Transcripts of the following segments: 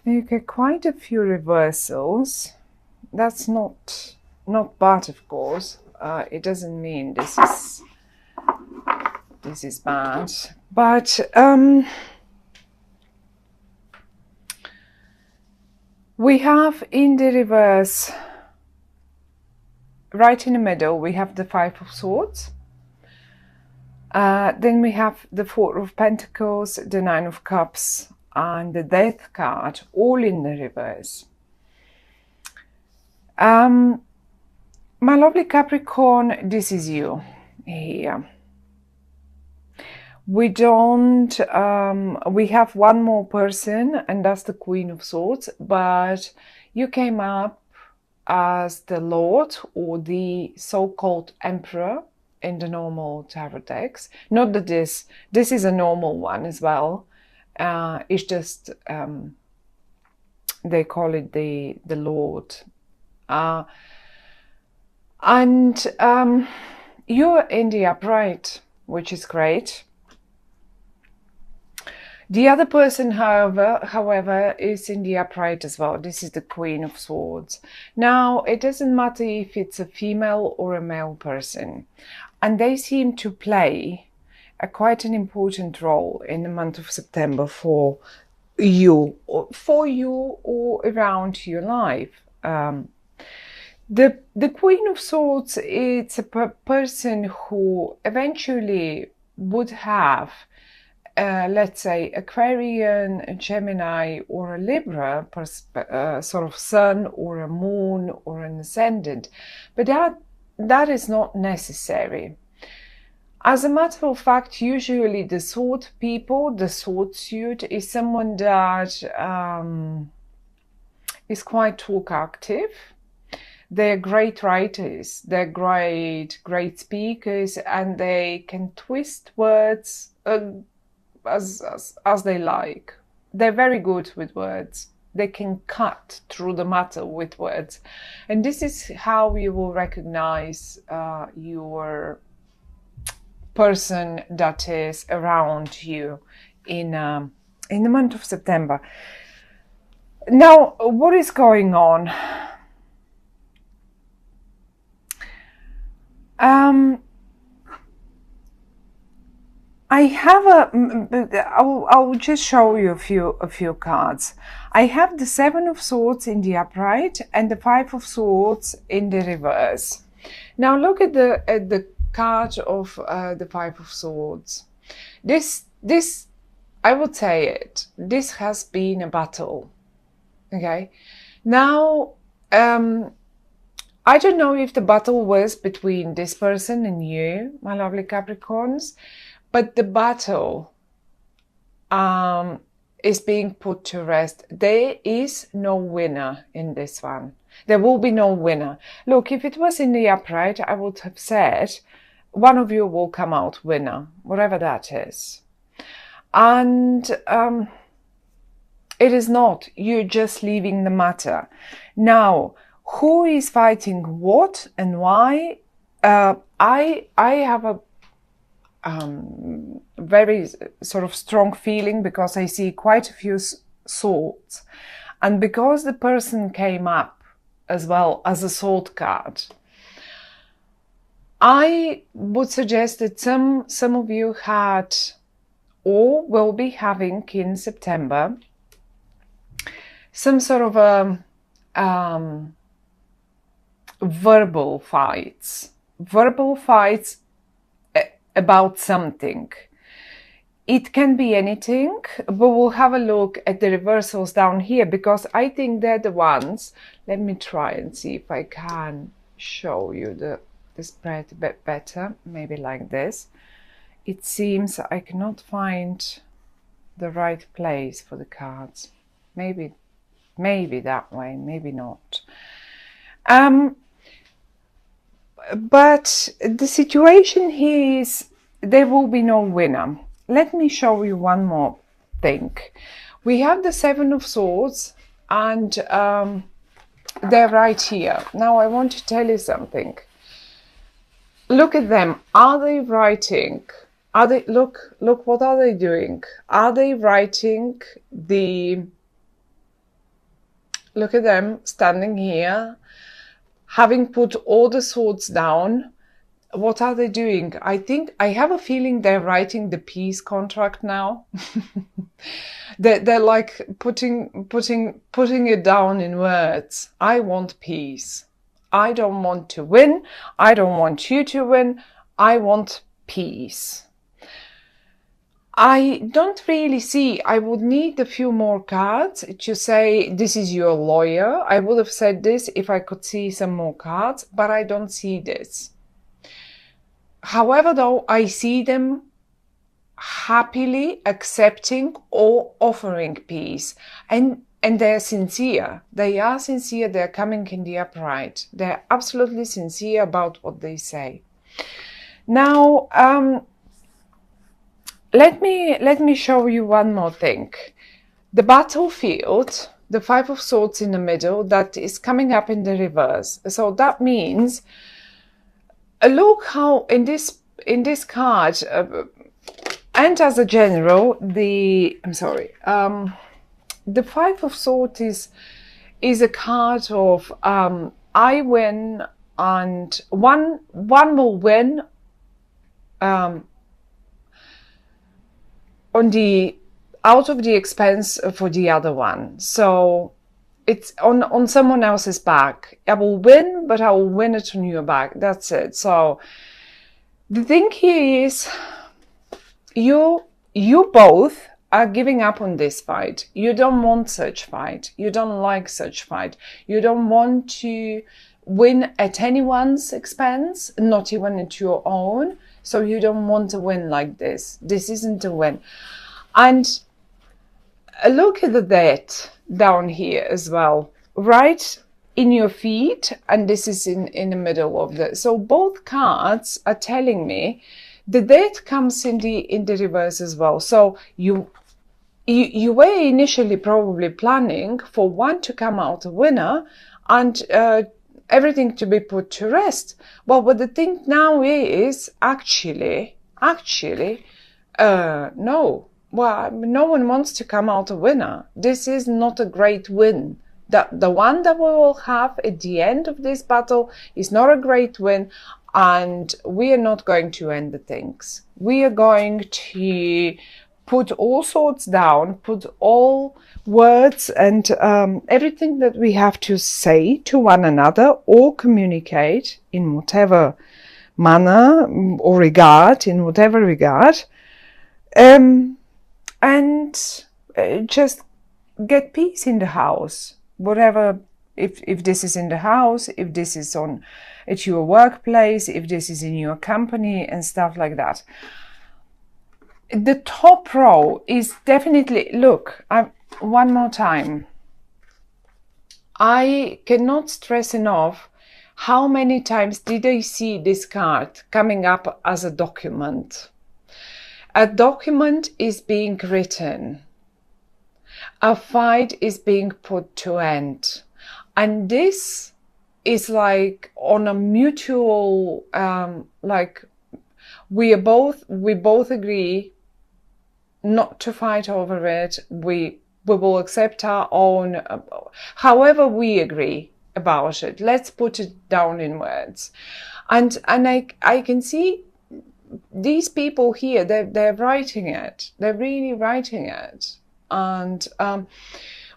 You get quite a few reversals. That's not bad, of course. It doesn't mean this is bad, but we have in the reverse, right in the middle, we have the Five of Swords. Then we have the Four of Pentacles, the Nine of Cups, and the Death card, all in the reverse. My lovely Capricorn, this is you here. We don't, we have one more person, and that's the Queen of Swords, but you came up as the Lord or the so-called Emperor in the normal tarot decks. Not that this is a normal one as well. It's just, they call it the Lord. And you're in the upright, which is great. The other person, however, is in the upright as well. This is the Queen of Swords. Now, it doesn't matter if it's a female or a male person. And they seem to play quite an important role in the month of September for you or around your life. The Queen of Swords, it's a person who eventually would have let's say Aquarian, a Gemini or a Libra, sort of sun or a moon or an ascendant, but that is not necessary. As a matter of fact, usually the sword people, the sword suit, is someone that is quite talk active. They're great writers, they're great speakers, and they can twist words as they like. They're very good with words. They can cut through the matter with words. And this is how you will recognize your person that is around you in the month of September. Now, what is going on? I have I'll just show you a few cards. I have the Seven of Swords in the upright and the Five of Swords in the reverse. Now look at the card of the Five of Swords. This I would say it. This has been a battle. Okay. Now I don't know if the battle was between this person and you, my lovely Capricorns. But the battle is being put to rest. There is no winner in this one. There will be no winner. Look, if it was in the upright, I would have said one of you will come out winner, whatever that is. And it is not. You're just leaving the matter. Now, who is fighting what and why? I have a very sort of strong feeling because I see quite a few swords, and because the person came up as well as a sword card, I would suggest that some of you had or will be having in September some sort of verbal fights about something. It can be anything, but we'll have a look at the reversals down here because I think they're the ones. Let me try and see if I can show you the spread a bit better, maybe like this. It seems I cannot find the right place for the cards. Maybe that way, maybe not. But the situation here is there will be no winner. Let me show you one more thing. We have the Seven of Swords and they're right here. Now I want to tell you something. Look at them. Are they writing? Are they, look, what are they doing? Are they writing the Look at them standing here, having put all the swords down. What are they doing? I have a feeling they're writing the peace contract now. They're like putting it down in words. I want peace. I don't want to win. I don't want you to win. I want peace. I don't really see, I would need a few more cards to say this is your lawyer. I would have said this if I could see some more cards, but I don't see this. However, though, I see them happily accepting or offering peace, and they're sincere. They are sincere. They're coming in the upright. They're absolutely sincere about what they say. Now, let me show you one more thing. The battlefield, the Five of Swords in the middle, that is coming up in the reverse. So that means, look how in this card, and as a general, the Five of Swords is a card of I win, and one will win on the out of the expense for the other one. So it's on someone else's back. I will win, but I will win it on your back. That's it. So the thing here is you both are giving up on this fight. You don't want such fight. You don't like such fight. You don't want to win at anyone's expense, not even at your own. So you don't want to win like this. This isn't a win. And look at the death down here as well, right in your feet. And this is in the middle of the, so both cards are telling me the death comes in the reverse as well. So you were initially probably planning for one to come out a winner and everything to be put to rest. Well, but the thing now is actually, no. Well, no one wants to come out a winner. This is not a great win. The one that we will have at the end of this battle is not a great win, and we are not going to end the things. We are going to put all swords down, put all words and everything that we have to say to one another or communicate in whatever manner or regard, in whatever regard, and just get peace in the house. Whatever, if this is in the house, if this is at your workplace, if this is in your company and stuff like that. The top row is definitely, look, one more time. I cannot stress enough how many times did I see this card coming up as a document. A document is being written. A fight is being put to end. And this is like on a mutual, like we both agree not to fight over it. We will accept our own, however we agree about it. Let's put it down in words. And I can see these people here, they're writing it. They're really writing it. And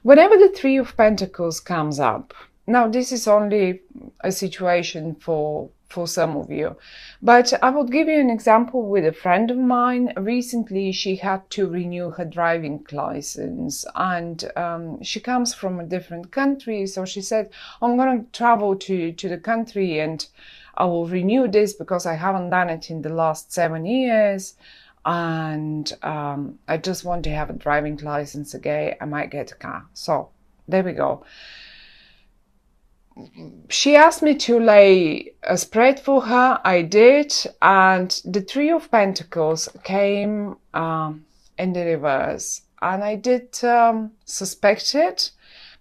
whenever the Three of Pentacles comes up, now this is only a situation for some of you, but I will give you an example with a friend of mine. Recently, she had to renew her driving license, and she comes from a different country. So she said, I'm going to travel to the country and I will renew this because I haven't done it in the last 7 years. And I just want to have a driving license again. I might get a car. So there we go. She asked me to lay a spread for her. I did, and the Three of Pentacles came in the reverse, and I did suspect it,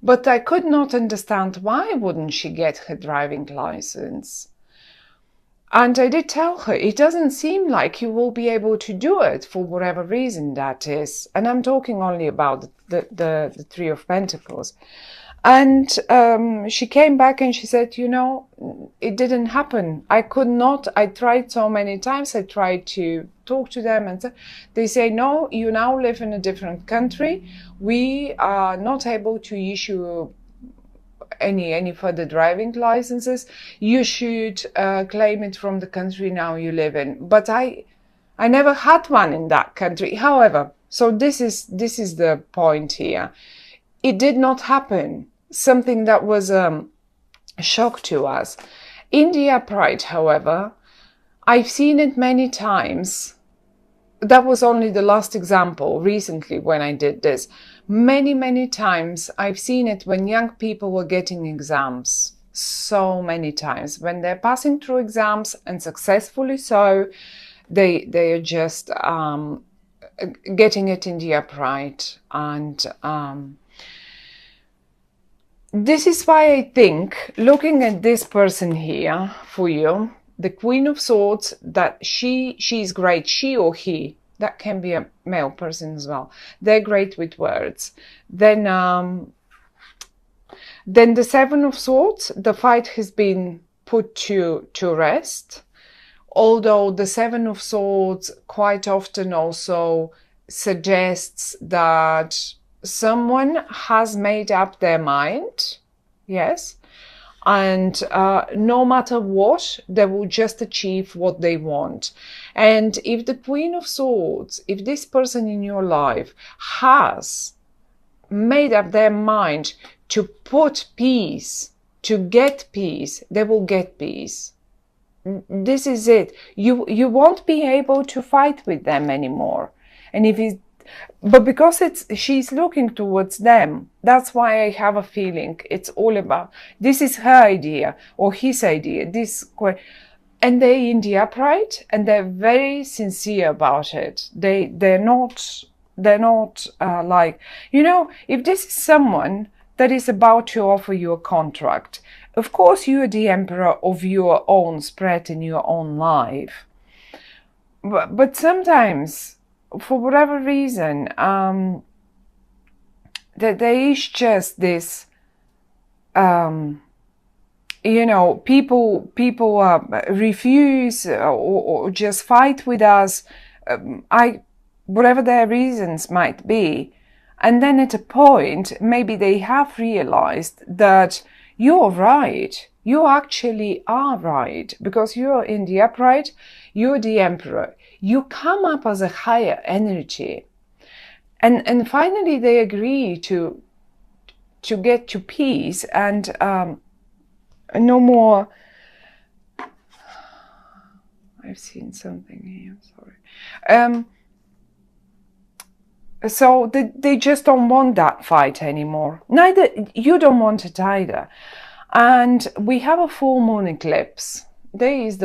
but I could not understand why wouldn't she get her driving license. And I did tell her, it doesn't seem like you will be able to do it for whatever reason that is. And I'm talking only about the Three of Pentacles. And she came back and she said, you know, it didn't happen. I could not. I tried so many times. I tried to talk to them, and they say, no, you now live in a different country. We are not able to issue any further driving licenses. You should claim it from the country now you live in. But I never had one in that country. However, so this is the point here. It did not happen. Something that was a shock to us. In the upright, however, I've seen it many times. That was only the last example recently when I did this. Many times I've seen it when young people were getting exams. So many times. When they're passing through exams, and successfully so, they are just getting it in the upright. And this is why I think, looking at this person here for you, the Queen of Swords, that she's great, she or he, that can be a male person as well. They're great with words. Then the Seven of Swords, the fight has been put to rest. Although the Seven of Swords quite often also suggests that someone has made up their mind, yes, and no matter what, they will just achieve what they want. And if the Queen of Swords, if this person in your life has made up their mind to put peace, to get peace, they will get peace. This is it. You won't be able to fight with them anymore. And if it's, but because she's looking towards them, that's why I have a feeling it's all about, this is her idea or his idea, and they're in the upright and they're very sincere about it. They're not like, you know, if this is someone that is about to offer you a contract, of course you're the emperor of your own spread in your own life. But sometimes, for whatever reason, that there is just this, you know, people refuse or just fight with us, whatever their reasons might be. And then at a point, maybe they have realized that you're right. You actually are right, because you're in the upright, you're the emperor. You come up as a higher energy. And finally they agree to get to peace and no more. I've seen something here, sorry. So they just don't want that fight anymore. Neither, you don't want it either. And we have a full moon eclipse. This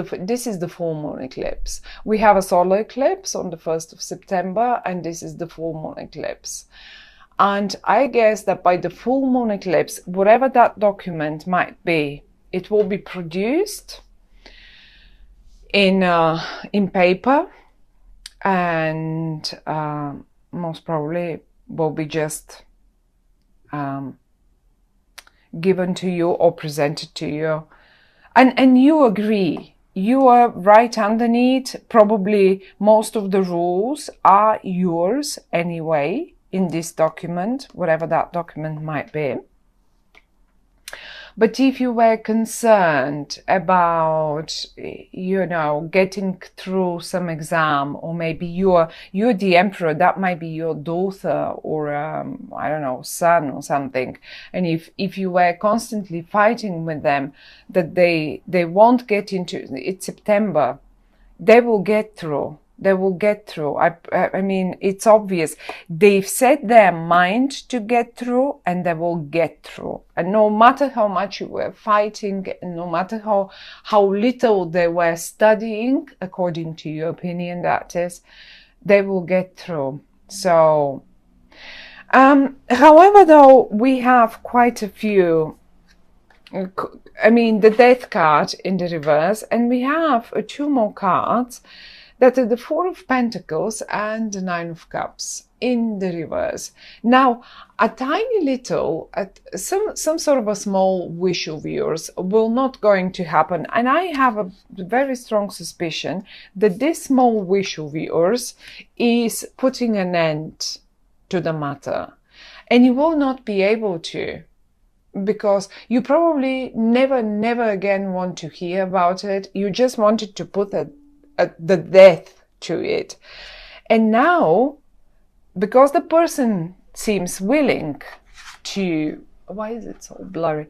is the full moon eclipse. We have a solar eclipse on the 1st of September, and this is the full moon eclipse. And I guess that by the full moon eclipse, whatever that document might be, it will be produced in paper, and most probably will be just given to you or presented to you. And you agree, you are right underneath. Probably most of the rules are yours anyway in this document, whatever that document might be. But if you were concerned about, you know, getting through some exam, or maybe you're the emperor, that might be your daughter or I don't know, son or something. And if you were constantly fighting with them that they won't get into, it's September, they will get through. They will get through. I mean, it's obvious. They've set their mind to get through, and they will get through. And no matter how much you were fighting, no matter how little they were studying, according to your opinion, that is, they will get through. So, however, though, we have quite a few I mean, the Death card in the reverse, and we have two more cards that are the Four of Pentacles and the Nine of Cups in the reverse. Now, a tiny little, some sort of a small wish of yours will not going to happen, and I have a very strong suspicion that this small wish of yours is putting an end to the matter, and you will not be able to, because you probably never again want to hear about it. You just wanted to put the death to it. And now, because the person seems willing to, why is it so blurry?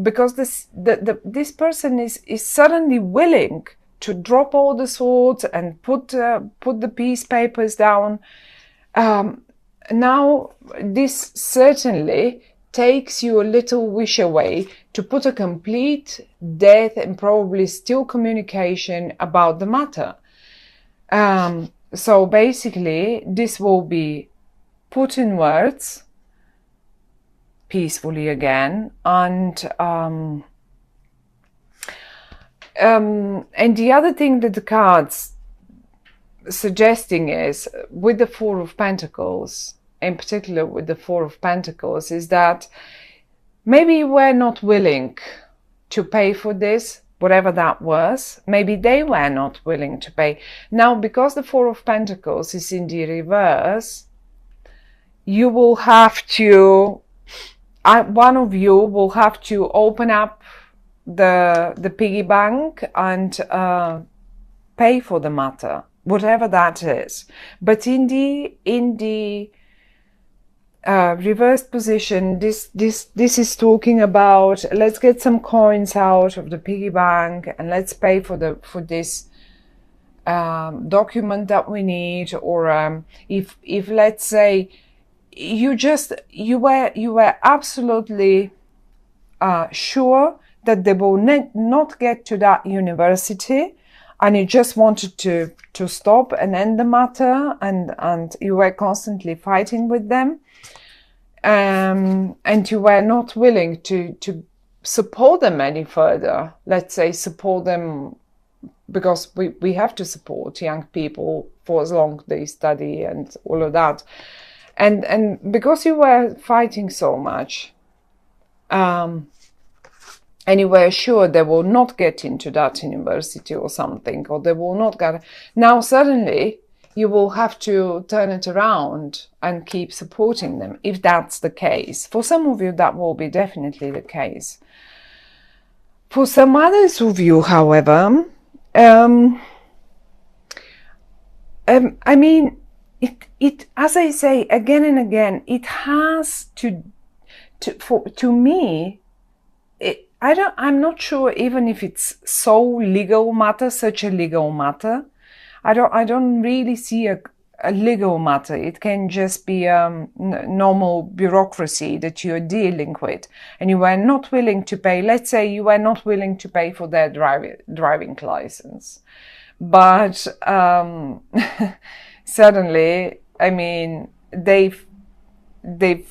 Because this person is suddenly willing to drop all the swords and put the peace papers down. Now, this certainly takes you a little wish away to put a complete death and probably still communication about the matter. So basically, this will be put in words peacefully again, and the other thing that the cards suggesting is, with the Four of Pentacles, in particular with the Four of Pentacles, is that maybe you were not willing to pay for this, whatever that was. Maybe they were not willing to pay. Now, because the Four of Pentacles is in the reverse, you will have to, one of you will have to open up the piggy bank and pay for the matter, whatever that is. But in the reversed position, this is talking about, let's get some coins out of the piggy bank and let's pay for this document that we need. Or if let's say you were absolutely sure that they will not get to that university, and you just wanted to stop and end the matter, and you were constantly fighting with them, and you were not willing to support them any further. Let's say support them, because we have to support young people for as long as they study and all of that. And because you were fighting so much, and you were sure they will not get into that university or something, or they will not get, now suddenly you will have to turn it around and keep supporting them, if that's the case. For some of you, that will be definitely the case. For some others of you, however, I mean, it as I say again and again, it has to me, I'm not sure even if it's so legal matter, such a legal matter. I don't really see a legal matter. It can just be normal bureaucracy that you're dealing with, and you were not willing to pay. Let's say you were not willing to pay for their driving license, but suddenly, I mean, they've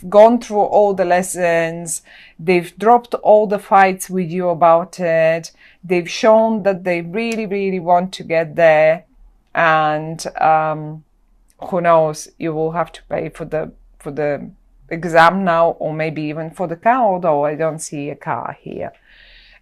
gone through all the lessons, they've dropped all the fights with you about it, they've shown that they really want to get there, and who knows, you will have to pay for the exam now, or maybe even for the car, although I don't see a car here.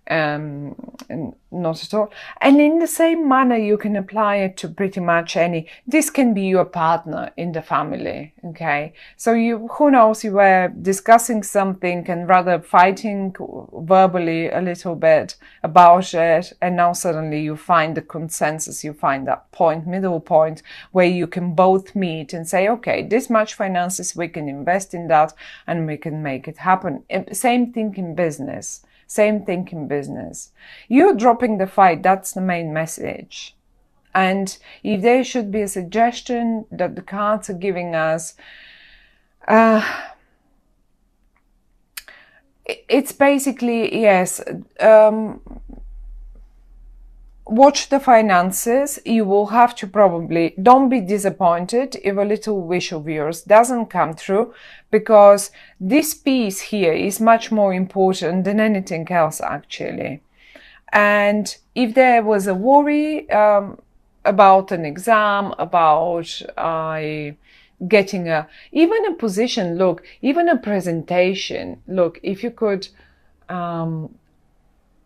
Not at all. And in the same manner, you can apply it to pretty much any, this can be your partner in the family, okay? So who knows, you were discussing something and rather fighting verbally a little bit about it, and now suddenly you find the consensus, you find that middle point where you can both meet and say, okay, this much finances, we can invest in that and we can make it happen. Same thing in business. Same thing in business. You're dropping the fight. That's the main message. And if there should be a suggestion that the cards are giving us, it's basically, yes, watch the finances. You will have to probably, don't be disappointed if a little wish of yours doesn't come through, because this piece here is much more important than anything else actually. And if there was a worry about an exam, about getting even a position, look, even a presentation, look, if you could, I'm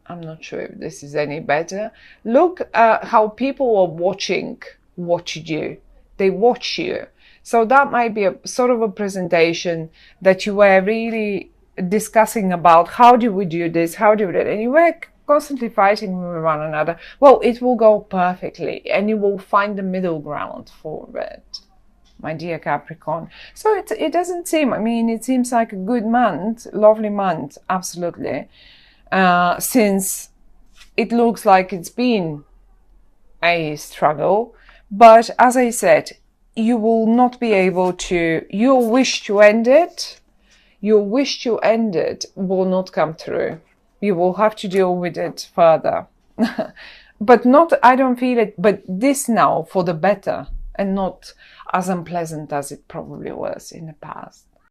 not sure if this is any better. Look how people are watching what you do. They watch you. So that might be a sort of a presentation that you were really discussing about. How do we do this? How do we do it? And you were constantly fighting with one another. Well, it will go perfectly and you will find the middle ground for it, my dear Capricorn. So it doesn't seem, I mean, it seems like a good month, lovely month, absolutely. Since it looks like it's been a struggle, but as I said, you will not be able to, your wish to end it will not come through. You will have to deal with it further. But not, I don't feel it, but this now for the better and not as unpleasant as it probably was in the past.